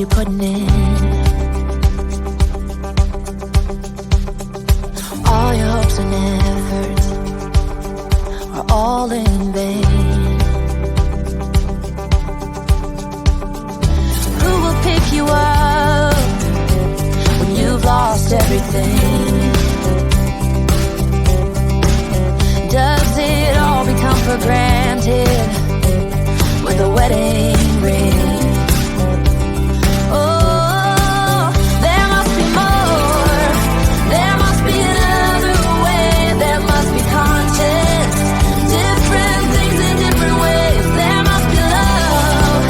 you're putting in. All your hopes and efforts are all in vain. Who will pick you up when you've lost everything? Does it all become for granted with a wedding ring? Oh, there must be more. There must be another way. There must be conscience. Different things in different ways. There must be love.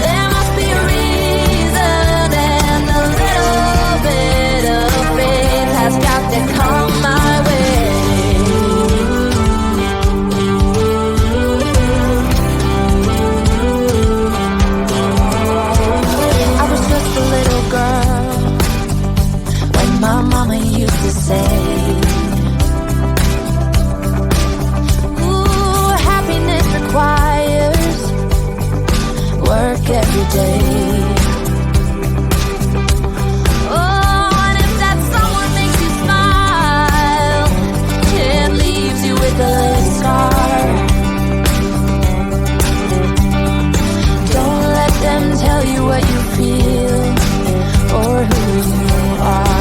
There must be a reason. And a little bit of faith has got to come my way. My mama used to say, ooh, happiness requires work every day. Oh, and if that someone makes you smile, it leaves you with a scar. Don't let them tell you what you feel or who you are.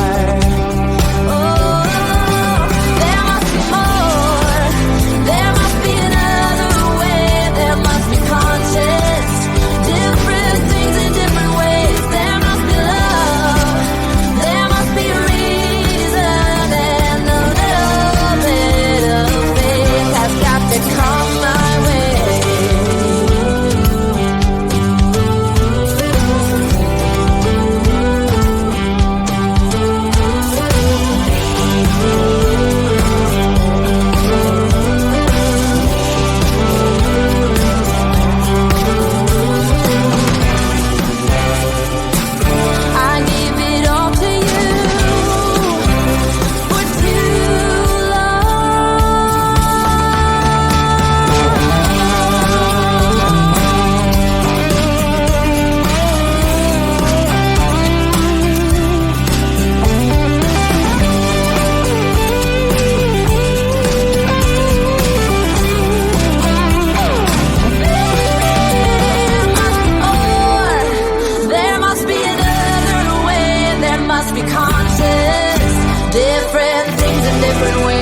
Different things in different ways.